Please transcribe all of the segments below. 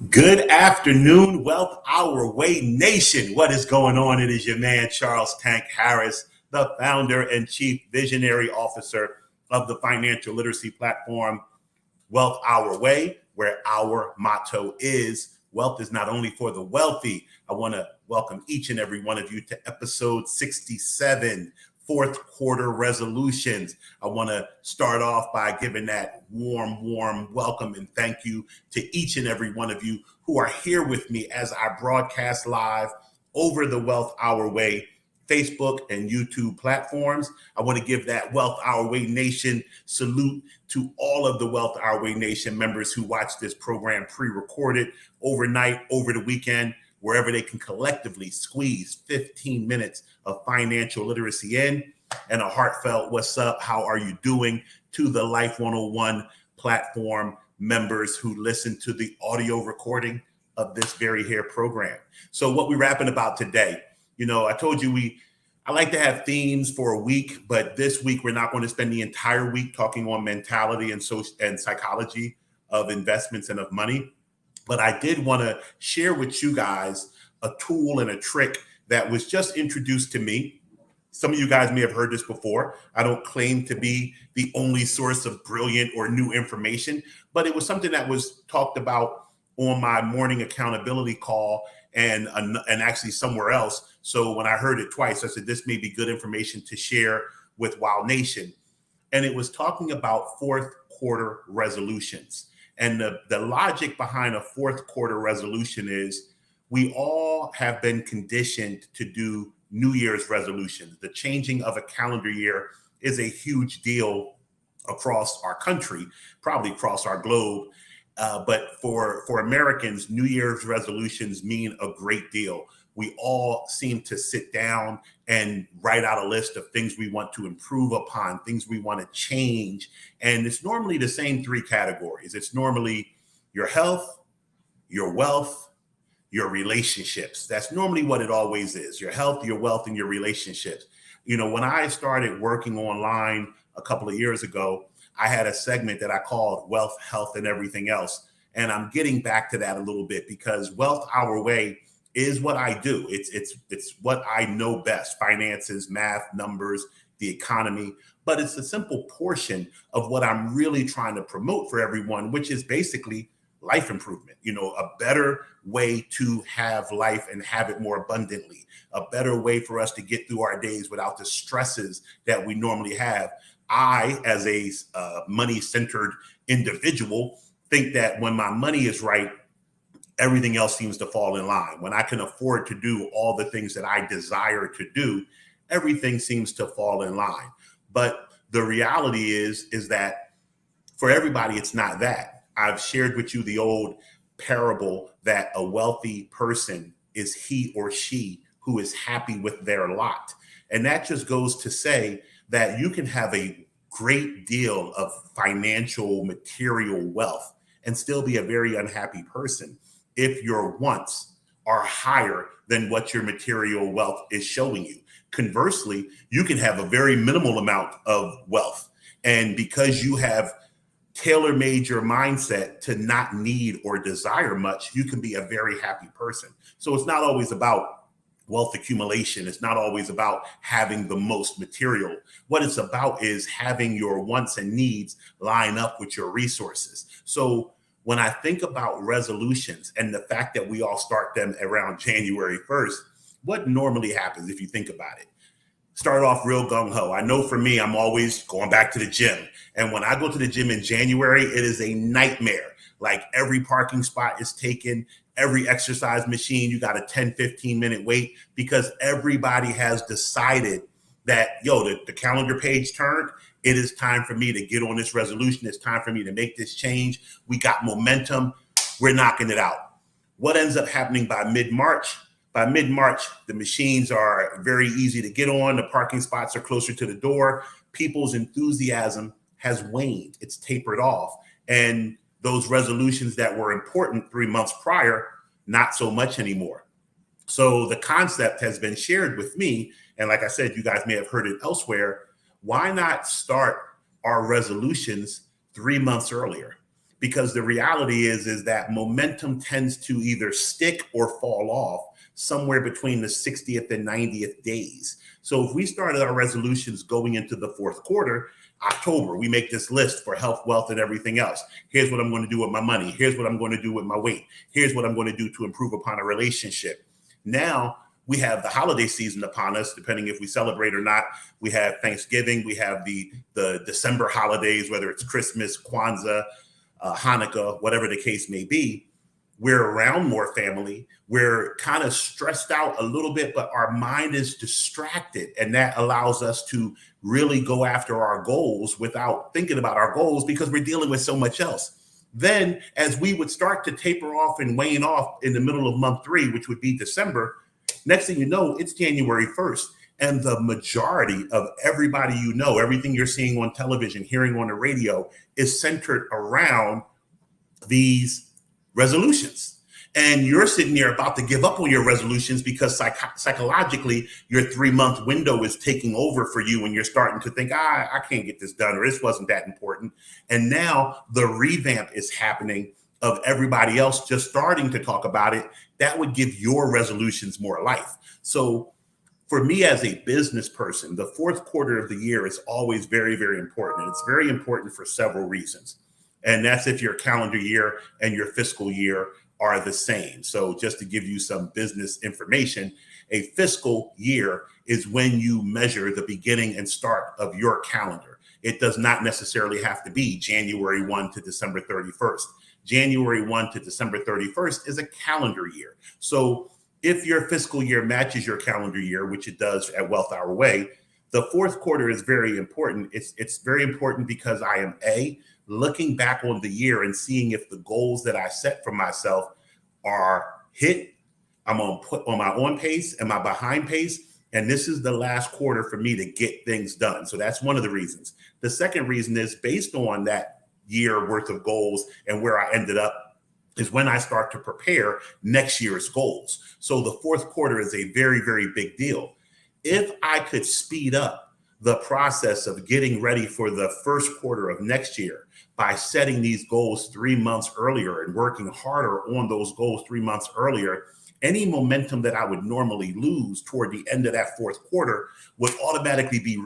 Good afternoon, Wealth Our Way Nation. What is going on? It is your man, Charles Tank Harris, the founder and chief visionary officer of the financial literacy platform, Wealth Our Way, where our motto is wealth is not only for the wealthy. I want to welcome each and every one of you to episode 67, fourth quarter resolutions. I want to start off by giving that warm welcome and thank you to each and every one of you who are here with me as I broadcast live over the Wealth Our Way Facebook and YouTube platforms. I want to give that Wealth Our Way Nation salute to all of the Wealth Our Way Nation members who watch this program pre-recorded overnight, over the weekend, wherever they can collectively squeeze 15 minutes of financial literacy in, and a heartfelt what's up, how are you doing to the Life 101 platform members who listen to the audio recording of this very here program. So what we're rapping about today, I told you I like to have themes for a week, but this week we're not going to spend the entire week talking on mentality and psychology of investments and of money. But I did want to share with you guys a tool and a trick that was just introduced to me. Some of you guys may have heard this before. I don't claim to be the only source of brilliant or new information, but it was something that was talked about on my morning accountability call and actually somewhere else. So when I heard it twice, I said, this may be good information to share with Wow Nation. And it was talking about fourth quarter resolutions. And the logic behind a fourth quarter resolution is we all have been conditioned to do New Year's resolutions. The changing of a calendar year is a huge deal across our country, probably across our globe. But for Americans, New Year's resolutions mean a great deal. We all seem to sit down and write out a list of things we want to improve upon, things we want to change. And it's normally the same three categories. It's normally your health, your wealth, your relationships. That's normally what it always is: your health, your wealth, and your relationships. When I started working online a couple of years ago, I had a segment that I called Wealth, Health, and Everything Else. And I'm getting back to that a little bit because Wealth Our Way is what I do. It's what I know best: finances, math, numbers, the economy. But it's a simple portion of what I'm really trying to promote for everyone, which is basically life improvement, a better way to have life and have it more abundantly, a better way for us to get through our days without the stresses that we normally have. I, as a money-centered individual, think that when my money is right, everything else seems to fall in line. When I can afford to do all the things that I desire to do, everything seems to fall in line. But the reality is that for everybody, it's not that. I've shared with you the old parable that a wealthy person is he or she who is happy with their lot. And that just goes to say that you can have a great deal of financial material wealth and still be a very unhappy person if your wants are higher than what your material wealth is showing you. Conversely, you can have a very minimal amount of wealth, and because you have tailor-made your mindset to not need or desire much, you can be a very happy person. So it's not always about wealth accumulation. It's not always about having the most material. What it's about is having your wants and needs line up with your resources. So when I think about resolutions and the fact that we all start them around January 1st, what normally happens if you think about it? Start off real gung-ho. I know for me, I'm always going back to the gym. And when I go to the gym in January, it is a nightmare. Like every parking spot is taken, every exercise machine, you got a 10, 15 minute wait because everybody has decided that, the calendar page turned. It is time for me to get on this resolution. It's time for me to make this change. We got momentum. We're knocking it out. What ends up happening by mid-March? By mid-March, the machines are very easy to get on. The parking spots are closer to the door. People's enthusiasm has waned. It's tapered off. And those resolutions that were important 3 months prior, not so much anymore. So the concept has been shared with me. And like I said, you guys may have heard it elsewhere. Why not start our resolutions 3 months earlier? because the reality is that momentum tends to either stick or fall off somewhere between the 60th and 90th days. So if we started our resolutions going into the fourth quarter, October, we make this list for health, wealth, and everything else. Here's what I'm going to do with my money. Here's what I'm going to do with my weight. Here's what I'm going to do to improve upon a relationship. Now we have the holiday season upon us, depending if we celebrate or not. We have Thanksgiving. We have the December holidays, whether it's Christmas, Kwanzaa, Hanukkah, whatever the case may be. We're around more family. We're kind of stressed out a little bit, but our mind is distracted. And that allows us to really go after our goals without thinking about our goals because we're dealing with so much else. Then as we would start to taper off and wane off in the middle of month 3, which would be December, next thing you know, it's January 1st. And the majority of everybody you know, everything you're seeing on television, hearing on the radio, is centered around these resolutions. And you're sitting there about to give up on your resolutions because psychologically, your 3-month window is taking over for you and you're starting to think, I can't get this done, or this wasn't that important. And now the revamp is happening of everybody else just starting to talk about it. That would give your resolutions more life. So for me as a business person, the fourth quarter of the year is always very, very important. And it's very important for several reasons. And that's if your calendar year and your fiscal year are the same. So just to give you some business information, a fiscal year is when you measure the beginning and start of your calendar. It does not necessarily have to be January 1 to December 31st. January 1 to December 31st is a calendar year. So if your fiscal year matches your calendar year, which it does at Wealth Our Way, the fourth quarter is very important. It's very important because I am looking back on the year and seeing if the goals that I set for myself are hit. I'm on my on pace, am I behind pace? And this is the last quarter for me to get things done. So that's one of the reasons. The second reason is based on that year worth of goals and where I ended up is when I start to prepare next year's goals. So the fourth quarter is a very, very big deal. If I could speed up the process of getting ready for the first quarter of next year by setting these goals 3 months earlier and working harder on those goals 3 months earlier, any momentum that I would normally lose toward the end of that fourth quarter would automatically be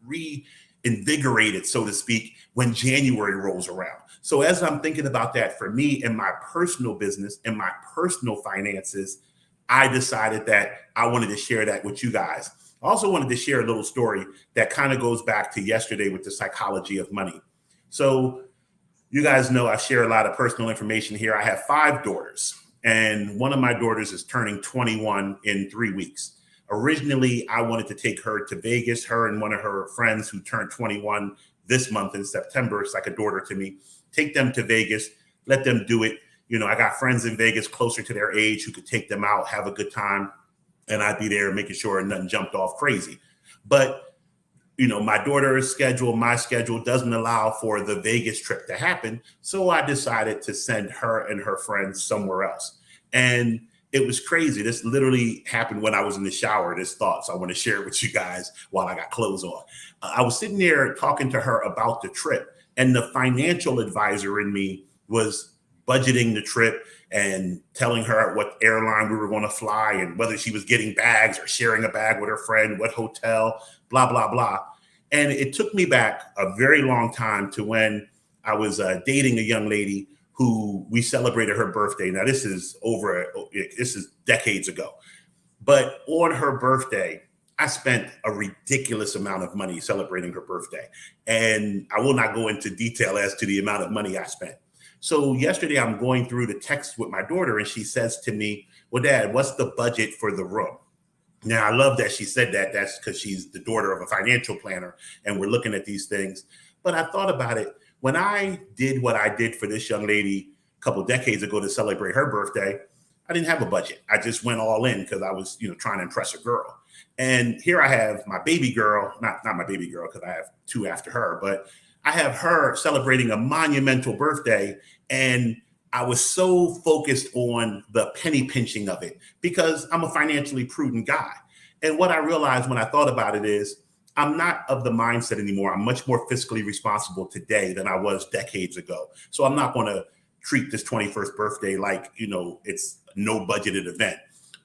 reinvigorated, so to speak, when January rolls around. So as I'm thinking about that for me in my personal business and my personal finances, I decided that I wanted to share that with you guys. I also wanted to share a little story that kind of goes back to yesterday with the psychology of money. So you guys know I share a lot of personal information here. I have 5 daughters, and one of my daughters is turning 21 in 3 weeks. Originally, I wanted to take her to Vegas, her and one of her friends who turned 21 this month in September. It's like a daughter to me. Take them to Vegas, let them do it. You know, I got friends in Vegas closer to their age who could take them out, have a good time, and I'd be there making sure nothing jumped off crazy. But you know, my daughter's schedule, my schedule doesn't allow for the Vegas trip to happen. So I decided to send her and her friends somewhere else. And it was crazy. This literally happened when I was in the shower, this thought. So I want to share it with you guys while I got clothes on. I was sitting there talking to her about the trip, and the financial advisor in me was budgeting the trip and telling her what airline we were going to fly and whether she was getting bags or sharing a bag with her friend, what hotel, blah, blah, blah. And it took me back a very long time to when I was dating a young lady who we celebrated her birthday. Now, this is decades ago. But on her birthday, I spent a ridiculous amount of money celebrating her birthday. And I will not go into detail as to the amount of money I spent. So yesterday, I'm going through the text with my daughter, and she says to me, well, Dad, what's the budget for the room? Now, I love that she said that. That's because she's the daughter of a financial planner, and we're looking at these things. But I thought about it. When I did what I did for this young lady a couple of decades ago to celebrate her birthday, I didn't have a budget. I just went all in because I was, trying to impress a girl. And here I have my baby girl, not my baby girl because I have 2 after her, but I have her celebrating a monumental birthday, and I was so focused on the penny pinching of it because I'm a financially prudent guy. And what I realized when I thought about it is I'm not of the mindset anymore. I'm much more fiscally responsible today than I was decades ago. So I'm not going to treat this 21st birthday like, it's no budgeted event.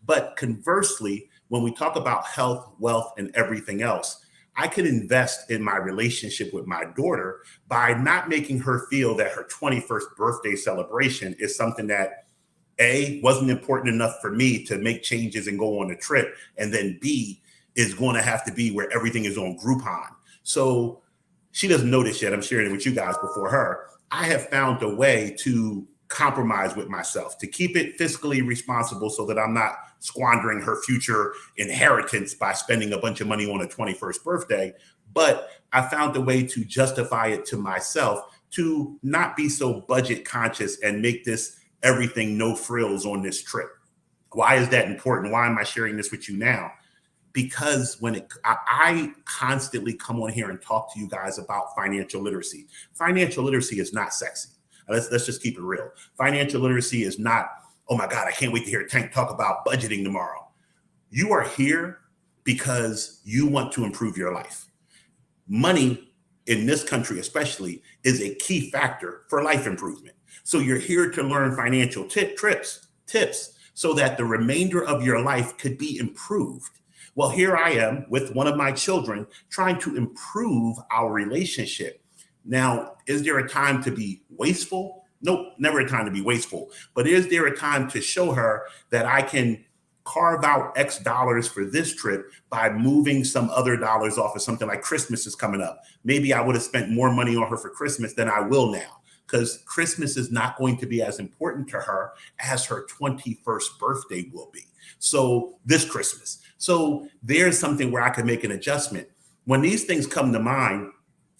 But conversely, when we talk about health, wealth, and everything else, I can invest in my relationship with my daughter by not making her feel that her 21st birthday celebration is something that A, wasn't important enough for me to make changes and go on a trip, and then B, is going to have to be where everything is on Groupon. So she doesn't know this yet. I'm sharing it with you guys before her. I have found a way to compromise with myself to keep it fiscally responsible so that I'm not squandering her future inheritance by spending a bunch of money on a 21st birthday. But I found a way to justify it to myself to not be so budget conscious and make this everything no frills on this trip. Why is that important? Why am I sharing this with you now? Because I constantly come on here and talk to you guys about financial literacy. Financial literacy is not sexy. Let's just keep it real. Financial literacy is not, oh my God, I can't wait to hear Tank talk about budgeting tomorrow. You are here because you want to improve your life. Money in this country especially is a key factor for life improvement. So you're here to learn financial tips so that the remainder of your life could be improved. Well, here I am with one of my children trying to improve our relationship. Now, is there a time to be wasteful? Nope, never a time to be wasteful. But is there a time to show her that I can carve out X dollars for this trip by moving some other dollars off of something like Christmas is coming up? Maybe I would have spent more money on her for Christmas than I will now, because Christmas is not going to be as important to her as her 21st birthday will be. So this Christmas. So there's something where I can make an adjustment. When these things come to mind,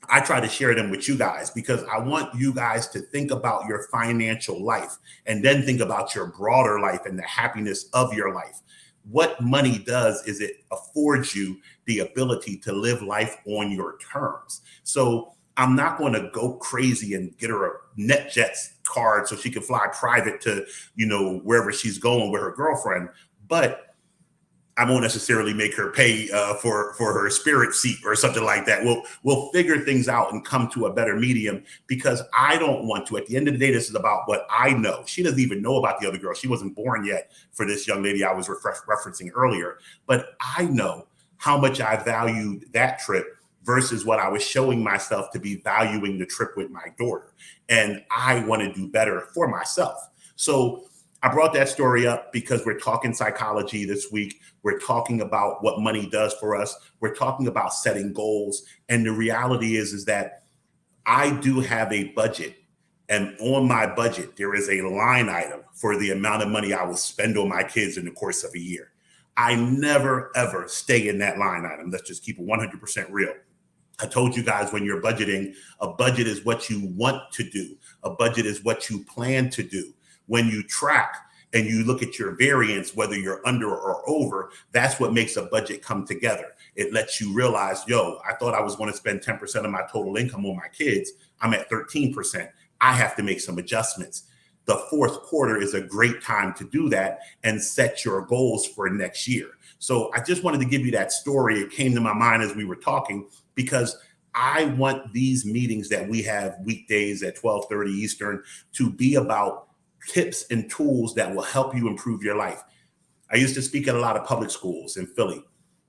I try to share them with you guys because I want you guys to think about your financial life and then think about your broader life and the happiness of your life. What money does is it affords you the ability to live life on your terms. So I'm not going to go crazy and get her a NetJets card so she can fly private to, wherever she's going with her girlfriend. But I won't necessarily make her pay for her Spirit seat or something like that. We'll figure things out and come to a better medium, because I don't want to. At the end of the day, this is about what I know. She doesn't even know about the other girl. She wasn't born yet for this young lady I was referencing earlier. But I know how much I valued that trip versus what I was showing myself to be valuing the trip with my daughter. And I want to do better for myself. So I brought that story up because we're talking psychology this week. We're talking about what money does for us. We're talking about setting goals. And the reality is that I do have a budget. And on my budget, there is a line item for the amount of money I will spend on my kids in the course of a year. I never, ever stay in that line item. Let's just keep it 100% real. I told you guys, when you're budgeting, a budget is what you want to do. A budget is what you plan to do. When you track and you look at your variance, whether you're under or over, that's what makes a budget come together. It lets you realize, I thought I was going to spend 10% of my total income on my kids. I'm at 13%. I have to make some adjustments. The fourth quarter is a great time to do that and set your goals for next year. So I just wanted to give you that story. It came to my mind as we were talking, because I want these meetings that we have weekdays at 12:30 Eastern to be about tips and tools that will help you improve your life. I used to speak at a lot of public schools in Philly,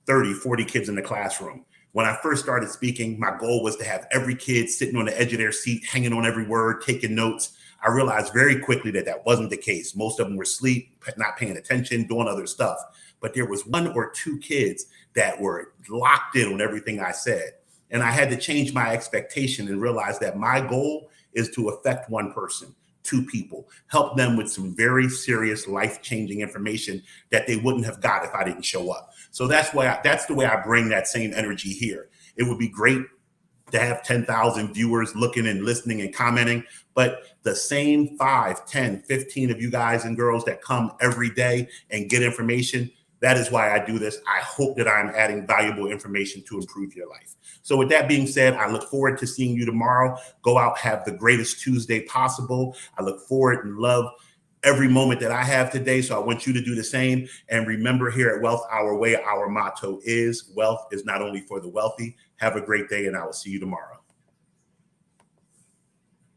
30, 40 kids in the classroom. When I first started speaking, my goal was to have every kid sitting on the edge of their seat, hanging on every word, taking notes. I realized very quickly that wasn't the case. Most of them were asleep, not paying attention, doing other stuff. But there was one or two kids that were locked in on everything I said. And I had to change my expectation and realize that my goal is to affect one person, two people, help them with some very serious life-changing information that they wouldn't have got if I didn't show up. So that's the way I bring that same energy here. It would be great to have 10,000 viewers looking and listening and commenting, but the same 5, 10, 15 of you guys and girls that come every day and get information, that is why I do this. I hope that I'm adding valuable information to improve your life. So with that being said, I look forward to seeing you tomorrow. Go out, have the greatest Tuesday possible. I look forward and love every moment that I have today. So I want you to do the same. And remember, here at Wealth Our Way, our motto is wealth is not only for the wealthy. Have a great day, and I will see you tomorrow.